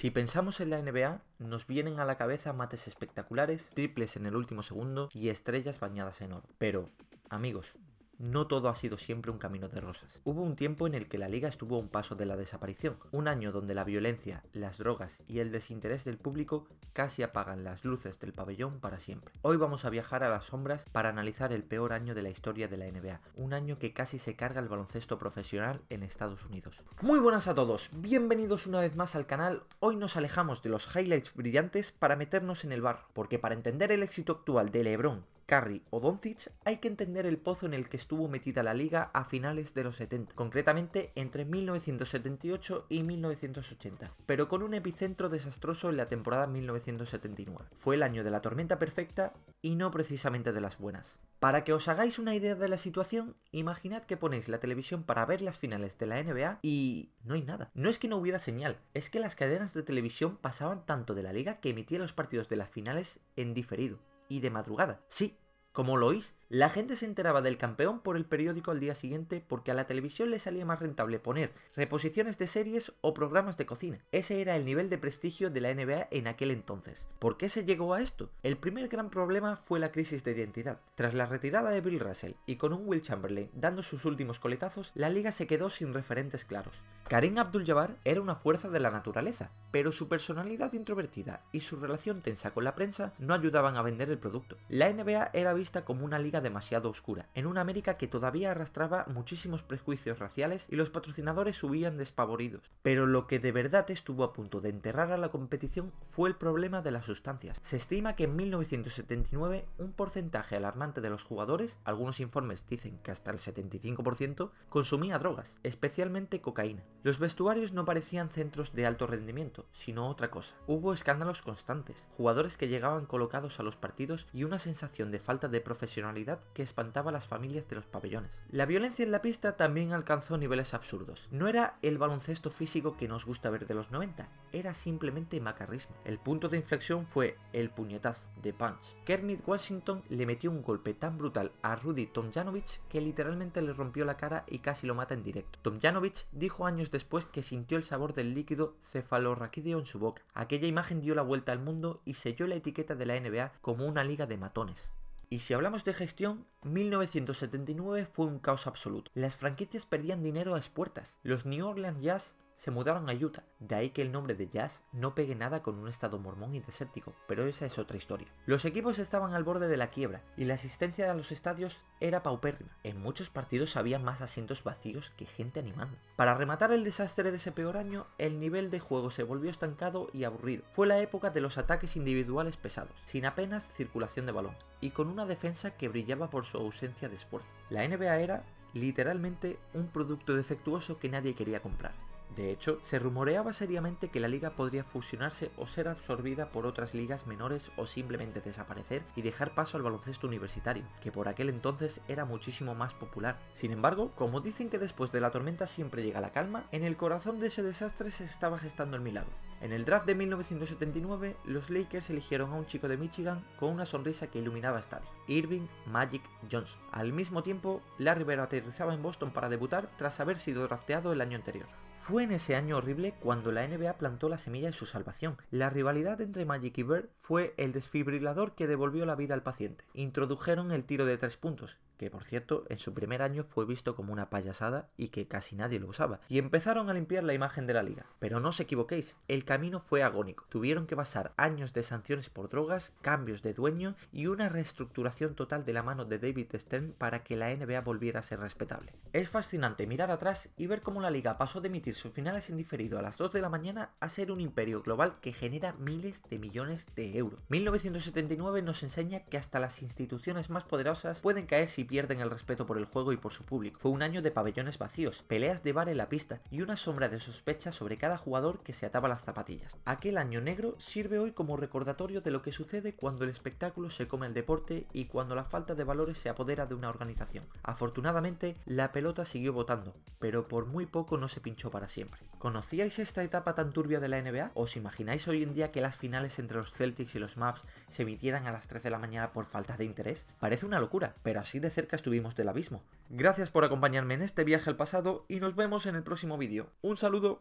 Si pensamos en la NBA, nos vienen a la cabeza mates espectaculares, triples en el último segundo y estrellas bañadas en oro. Pero, amigos, no todo ha sido siempre un camino de rosas. Hubo un tiempo en el que la liga estuvo a un paso de la desaparición, un año donde la violencia, las drogas y el desinterés del público casi apagan las luces del pabellón para siempre. Hoy vamos a viajar a las sombras para analizar el peor año de la historia de la NBA, un año que casi se carga el baloncesto profesional en Estados Unidos. Muy buenas a todos, bienvenidos una vez más al canal. Hoy nos alejamos de los highlights brillantes para meternos en el barro, porque para entender el éxito actual de LeBron, Curry o Doncic hay que entender el pozo en el que estuvo metida la liga a finales de los 70, concretamente entre 1978 y 1980, pero con un epicentro desastroso en la temporada 1979. Fue el año de la tormenta perfecta y no precisamente de las buenas. Para que os hagáis una idea de la situación, imaginad que ponéis la televisión para ver las finales de la NBA y no hay nada. No es que no hubiera señal, es que las cadenas de televisión pasaban tanto de la liga que emitía los partidos de las finales en diferido. Y de madrugada. Sí, como lo oís, la gente se enteraba del campeón por el periódico al día siguiente porque a la televisión le salía más rentable poner reposiciones de series o programas de cocina. Ese era el nivel de prestigio de la NBA en aquel entonces. ¿Por qué se llegó a esto? El primer gran problema fue la crisis de identidad. Tras la retirada de Bill Russell y con un Will Chamberlain dando sus últimos coletazos, la liga se quedó sin referentes claros. Kareem Abdul-Jabbar era una fuerza de la naturaleza, pero su personalidad introvertida y su relación tensa con la prensa no ayudaban a vender el producto. La NBA era vista como una liga demasiado oscura, en una América que todavía arrastraba muchísimos prejuicios raciales y los patrocinadores huían despavoridos. Pero lo que de verdad estuvo a punto de enterrar a la competición fue el problema de las sustancias. Se estima que en 1979 un porcentaje alarmante de los jugadores, algunos informes dicen que hasta el 75%, consumía drogas, especialmente cocaína. Los vestuarios no parecían centros de alto rendimiento, sino otra cosa. Hubo escándalos constantes, jugadores que llegaban colocados a los partidos y una sensación de falta de profesionalidad que espantaba a las familias de los pabellones. La violencia en la pista también alcanzó niveles absurdos. No era el baloncesto físico que nos gusta ver de los 90, era simplemente macarrismo. El punto de inflexión fue el puñetazo, de punch. Kermit Washington le metió un golpe tan brutal a Rudy Tomjanovich que literalmente le rompió la cara y casi lo mata en directo. Tomjanovich dijo años después que sintió el sabor del líquido cefalorraquídeo en su boca. Aquella imagen dio la vuelta al mundo y selló la etiqueta de la NBA como una liga de matones. Y si hablamos de gestión, 1979 fue un caos absoluto. Las franquicias perdían dinero a expuertas. Los New Orleans Jazz se mudaron a Utah, de ahí que el nombre de Jazz no pegue nada con un estado mormón y desértico, pero esa es otra historia. Los equipos estaban al borde de la quiebra y la asistencia a los estadios era paupérrima. En muchos partidos había más asientos vacíos que gente animando. Para rematar el desastre de ese peor año, el nivel de juego se volvió estancado y aburrido. Fue la época de los ataques individuales pesados, sin apenas circulación de balón, y con una defensa que brillaba por su ausencia de esfuerzo. La NBA era, literalmente, un producto defectuoso que nadie quería comprar. De hecho, se rumoreaba seriamente que la liga podría fusionarse o ser absorbida por otras ligas menores o simplemente desaparecer y dejar paso al baloncesto universitario, que por aquel entonces era muchísimo más popular. Sin embargo, como dicen que después de la tormenta siempre llega la calma, en el corazón de ese desastre se estaba gestando el milagro. En el draft de 1979, los Lakers eligieron a un chico de Michigan con una sonrisa que iluminaba estadio, Earvin Magic Johnson. Al mismo tiempo, Larry Bird aterrizaba en Boston para debutar tras haber sido drafteado el año anterior. Fue en ese año horrible cuando la NBA plantó la semilla de su salvación. La rivalidad entre Magic y Bird fue el desfibrilador que devolvió la vida al paciente. Introdujeron el tiro de 3 puntos, que por cierto en su primer año fue visto como una payasada y que casi nadie lo usaba, y empezaron a limpiar la imagen de la liga. Pero no os equivoquéis, el camino fue agónico. Tuvieron que pasar años de sanciones por drogas, cambios de dueño y una reestructuración total de la mano de David Stern para que la NBA volviera a ser respetable. Es fascinante mirar atrás y ver cómo la liga pasó de emitir sus finales en diferido a las 2 de la mañana a ser un imperio global que genera miles de millones de euros. 1979 nos enseña que hasta las instituciones más poderosas pueden caer si pierden el respeto por el juego y por su público. Fue un año de pabellones vacíos, peleas de bar en la pista y una sombra de sospecha sobre cada jugador que se ataba las zapatillas. Aquel año negro sirve hoy como recordatorio de lo que sucede cuando el espectáculo se come el deporte y cuando la falta de valores se apodera de una organización. Afortunadamente, la pelota siguió botando, pero por muy poco no se pinchó para siempre. ¿Conocíais esta etapa tan turbia de la NBA? ¿Os imagináis hoy en día que las finales entre los Celtics y los Mavs se emitieran a las 3 de la mañana por falta de interés? Parece una locura, pero así de cerca estuvimos del abismo. Gracias por acompañarme en este viaje al pasado y nos vemos en el próximo vídeo. ¡Un saludo!